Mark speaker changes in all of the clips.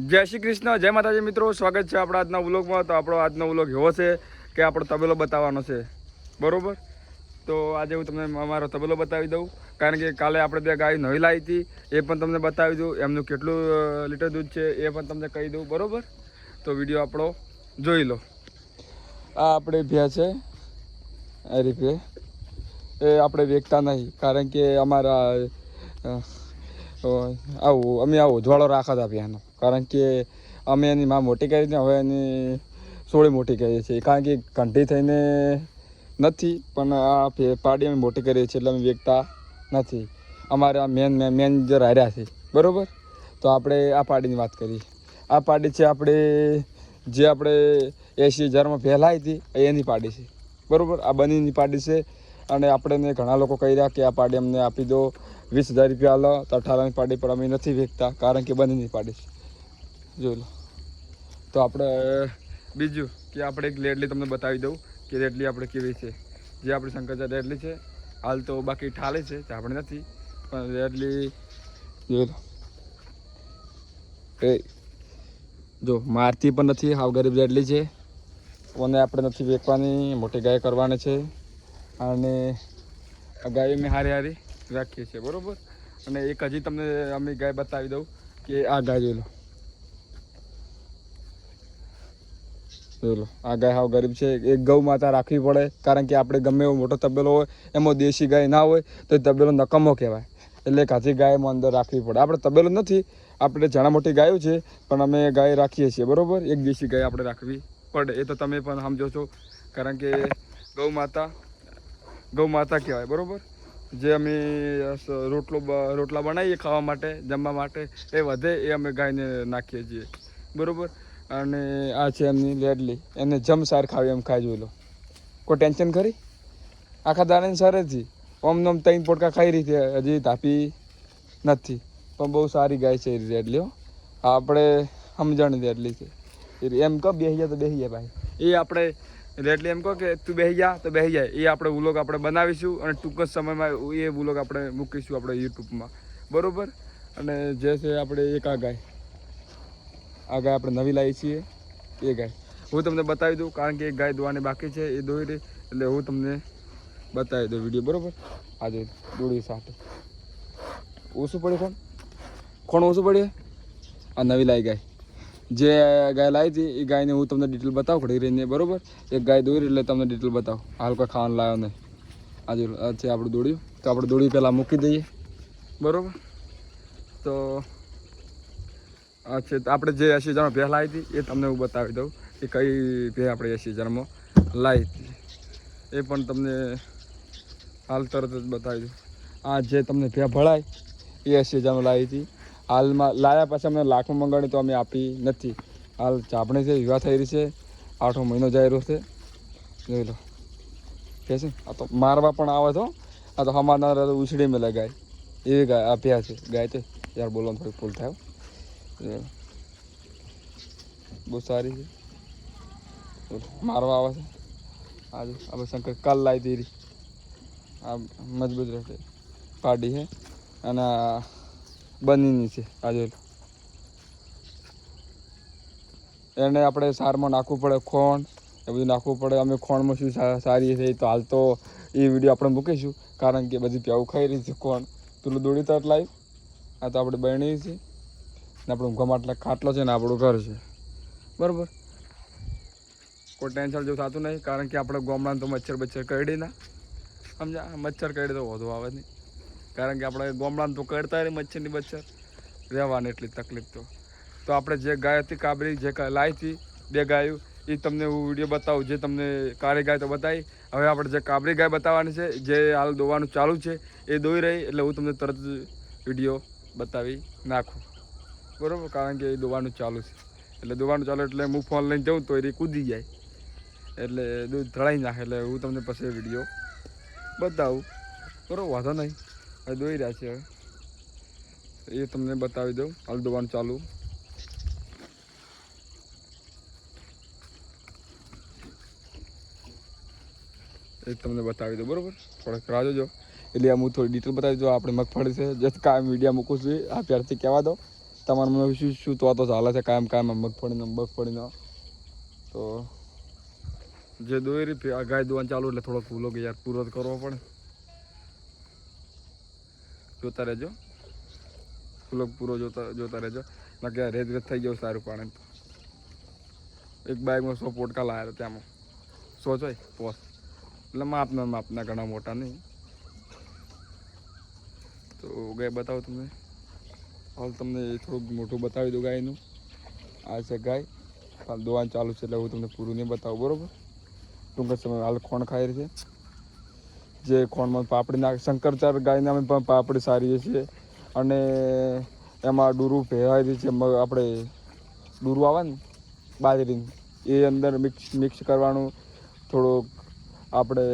Speaker 1: જય શ્રી કૃષ્ણ, જય માતાજી મિત્રો, સ્વાગત છે આપણા આજના વ્લોગમાં। તો આપણો આજનો વ્લોગ એવો છે કે આપણો તબેલો બતાવવાનો છે, બરોબર। તો આજે હું તમને અમારો તબેલો બતાવી દઉં, કારણ કે કાલે આપણે બે ગાય નવી લાવી હતી, એ પણ તમને બતાવી દઉં। એમનું કેટલું લીટર દૂધ છે એ પણ તમને કહી દઉં, બરોબર। તો વિડીયો આપણો જોઈ લો। આ આપણે ભેંસ છે, આ રીતે એ આપણે વેચતા નહીં, કારણ કે અમારા અમે આવો ઉજવાળો રાખા હતા ભેંસનો, કારણ કે અમે એની માં મોટી કરી ને હવે એની સોળી મોટી કરીએ છીએ, કારણ કે ઘંટી થઈને નથી, પણ આ પાડી અમે મોટી કરીએ છીએ એટલે અમે વેચતા નથી। અમારે આ મેનેજર હાર્યા છે, બરાબર। તો આપણે આ પાડીની વાત કરીએ। આ પાડી છે આપણે જે આપણે 80,000માં પહેલાં હતી એની પાડી છે, બરાબર। આ બનીની પાડી છે, અને આપણે ઘણા લોકો કહી રહ્યા કે આ પાડી અમને આપી દો, 20,000 રૂપિયા હાલો। તો 18ની પાડી પર અમે નથી વેચતા, કારણ કે બનીની પાડી છે, જોઈ લો। તો આપણે બીજું કે આપણે એક લેડલી તમને બતાવી દઉં કે લેડલી આપણે કેવી છે। જે આપણી શંકરજા લેડલી છે, હાલ તો બાકી ઠાલે છે તે આપણે નથી, પણ લેડલી જોઈ લો। એ જો મારતી પણ નથી, હાવ ગરીબ લેડલી છે, અને આપણે નથી વેચવાની, મોટી ગાય કરવાની છે, અને આ ગાય મેં હારી રાખીએ છીએ, બરાબર। અને એક હજી તમને અમે ગાય બતાવી દઉં કે આ ગાય જોઈ લો, જોઈ લો। આ ગાય હાવ ગરીબ છે, એક ગૌ માતા રાખવી પડે, કારણ કે આપણે ગમે એવો મોટો તબેલો હોય એમાં દેશી ગાય ના હોય તો એ તબેલો નકામો કહેવાય, એટલે કાચી ગાયમાં અંદર રાખવી પડે। આપણે તબેલો નથી, આપણે ઘણા મોટી ગાયો છે, પણ અમે ગાય રાખીએ છીએ, બરાબર। એક દેશી ગાય આપણે રાખવી પડે, એ તો તમે પણ સમજો છો, કારણ કે ગૌ માતા કહેવાય, બરાબર। જે અમે રોટલા બનાવીએ ખાવા માટે, જમવા માટે, એ વધે એ અમે ગાયને નાખીએ છીએ, બરાબર। અને આ છે એમની લેડલી, એને જમસાર ખાવી એમ ખાઈ જોઈ લો, કોઈ ટેન્શન ખરી? આખા દાણાની સરેથી ઓમ 3 પોટકા ખાઈ રહી છે, હજી ધાપી નથી, પણ બહુ સારી ગાય છે એ લેડલી, આપણે સમજણ લેડલી છે। એમ કહો બેસી જાય તો બેસી જાય ભાઈ, એ આપણે લેડલી એમ કહો કે તું બેસી જા તો બેસી જાય, એ આપણે વ્લોગ આપણે બનાવીશું, અને ટૂંક જ સમયમાં એ વ્લોગ આપણે મૂકીશું આપણે યુટ્યુબમાં, બરાબર। અને જે છે આપણે એક આ ગાય આપણે નવી લાવી છીએ, એ ગાય હું તમને બતાવી દઉં, કારણ કે એક ગાય દોવાની બાકી છે, એ દોઈ રહી, એટલે હું તમને બતાવી દઉં વિડીયો, બરાબર। આજે દોડી સાથે ઓછું પડે, કોણ ઓછું પડે? આ નવી લાવી ગાય, જે ગાય લાવી હતી એ ગાયને હું તમને ડિટેલ બતાવું ઘડી રહીને, બરાબર। એક ગાય દોરી એટલે તમને ડિટેલ બતાવું, હાલ કોઈ ખાવાનું લાવ્યો નહીં। આજે આ છે આપણું દોડ્યું, તો આપણે દોડી પહેલાં મૂકી દઈએ, બરાબર। તો આ છે આપણે જે 80,000માં ભેંસ લાવી હતી એ તમને હું બતાવી દઉં કે કઈ ભેંસ આપણે 80,000માં લાવી હતી, એ પણ તમને હાલ તરત જ બતાવી દઉં। આ જે તમને ભેંસ ભળાય એ 80,000માં લાવી હતી, હાલમાં લાવ્યા પછી અમને લાખમાં મંગાણી તો અમે આપી નથી, હાલ ચાપણી છે, વિવાહ થઈ રહી છે, 8મો મહિનો જઈ રહ્યો છે, જોઈ લો। કે છે આ તો મારવા પણ આવે તો, આ તો હમાના ઉછળી મેલે ગાય, એવી ગાય આ ભેંસ છે, ગાય છે યાર, બોલવાનું થોડી ભૂલ થાય, બહુ સારી છે, મારવા આવે છે। આજે આપણે શંકર કાલ લાવી દીધી, આ મજબૂત રહેશે પાડી છે, અને બનીની છે, આજે એને આપણે સારમાં નાખવું પડે, ખોણ એ બધું નાખવું પડે। અમે ખોણમાં શું સારી છે તો હાલ તો એ વિડીયો આપણે મૂકીશું, કારણ કે બધી પ્યાવું ખાઈ રહી છે ખોણ, પેલું દોડી તરત લાવી, આ તો આપણે બની છે ને આપણું ઊંઘવા માટે ખાટલો છે ને આપણું ઘર છે, બરાબર। કોઈ ટેન્શન જેવું થતું નહીં, કારણ કે આપણે ગામડામાં તો મચ્છર કરડી ના સમજા, મચ્છર કરડે તો વધુ આવે નહીં, કારણ કે આપણે ગામડામાં તો કરડતા રહે મચ્છર રહેવાની એટલી તકલીફ। તો આપણે જે ગાય હતી કાબરી, જે લાવી હતી 2 ગાયો, એ તમને હું વિડીયો બતાવું, જે તમને કાળી ગાય તો બતાવી, હવે આપણે જે કાબરી ગાય બતાવવાની છે, જે હાલ દોવાનું ચાલુ છે, એ દોઈ રહી, એટલે હું તમને તરત વિડીયો બતાવી નાખું, બરાબર, કારણ કે એ દોવાનું ચાલુ છે, એટલે દોવાનું ચાલુ એટલે હું ફોન લઈને જાઉં તો એ કૂદી જાય, એટલે દૂધ ધળાઈ નાખે, એટલે હું તમને પછી વિડીયો બતાવું, બરાબર, વાંધો નહીં। હવે દોઈ રહ્યા છે, હવે એ તમને બતાવી દઉં, હાલ દોવાનું ચાલુ, એ તમને બતાવી દઉં, બરાબર, થોડાક રાહ જોજો, એટલે હું થોડી ડિટેલ બતાવી દઉં। આપણે મગફળી છે, જસ્ટ કાંઈ મીડિયા મૂકું છું, આ પ્યારથી કહેવા દો તમારે મને શું શું તો ચાલે છે કાયમ મગફળીનો તો જે દોરી આ ગાય દોવાનું ચાલુ એટલે થોડોક ભૂલો કે યાર પૂરો તો કરવો પડે. જોતા રહેજો વ્લોગ પૂરો જોતા રહેજો ના કે રેત થઈ ગયો સારું પાણી. એક બાઇકમાં 100 પોટકા લાવ્યા હતા ત્યાંમાં 100 જોઈ પોસ એટલે માપના ઘણા મોટા નહીં. તો ગાય બતાવો તમને હાલ તમને થોડુંક મોટું બતાવી દઉં ગાયનું. આ છે ગાય હાલ દોવાનું ચાલુ છે એટલે હું તમને પૂરું નહીં બતાવું બરાબર. ટૂંક સમય હાલ ખોણ ખાઈ રહી છે જે ખોણમાં પાપડી નાખે શંકરચાર ગાયના પણ પાપડી સારી છે અને એમાં ડૂરું ભેવાઈ રહી છે. આપણે ડૂરું આવે ને બાજરીનું એ અંદર મિક્સ કરવાનું થોડુંક આપણે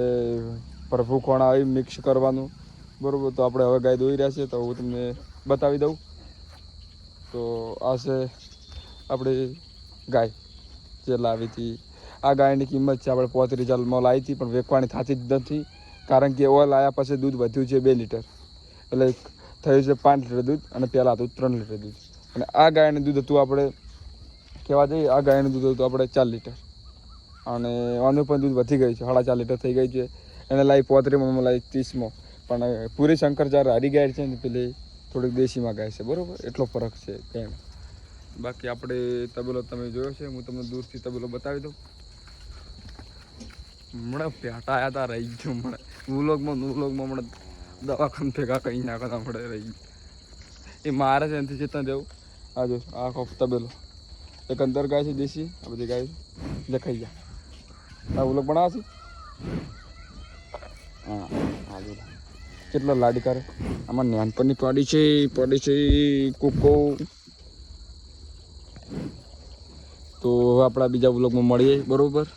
Speaker 1: પ્રભુ ખોણ આવી મિક્સ કરવાનું બરાબર. તો આપણે હવે ગાય દોઈ રહ્યા છીએ તો હું તમને બતાવી દઉં. તો આ છે આપણી ગાય જે લાવી હતી. આ ગાયની કિંમત છે આપણે 35,000માં લાવી હતી પણ વેચવાની થતી જ નથી કારણ કે ઓઇલ આવ્યા પછી દૂધ વધ્યું છે 2 લીટર એટલે થયું છે 5 લીટર દૂધ અને પહેલાં હતું 3 લીટર દૂધ. અને આ ગાયનું દૂધ હતું આપણે કહેવા જઈએ આ ગાયનું દૂધ હતું આપણે 4 લીટર અને આનું પણ દૂધ વધી ગયું છે 4.5 લીટર થઈ ગઈ છે. એને લાવી 35માં લાવી 30માં પણ પૂરી શંકરચાર હારી ગાય છે ને પેલી થોડીક દેશીમાં ગાય છે બરાબર. એટલો ફરક છે કંઈ. બાકી આપણે તબેલો તમે જોયો છે હું તમને દૂરથી તબેલો બતાવી દઉં. હમણાં પેટા આવ્યા હતા રહી ગયું હમણાં વ્લોગમાં હમણાં દવાખાને ભેગા કહી નાખતા મળે રહી ગયું. એ મારે છે એનાથી જતા જવું. આ જો આખો તબેલો એક અંદર ગાય છે દેશી આ બધી ગાય દેખાઈ ગયા. આ વ્લોગ બનાવે છે હા હા જો કેટલા લાડી કરે આમાં નાનપણની પાડી છે કૂકો. તો હવે આપણા બીજા વ્લોગમાં મળીએ બરાબર.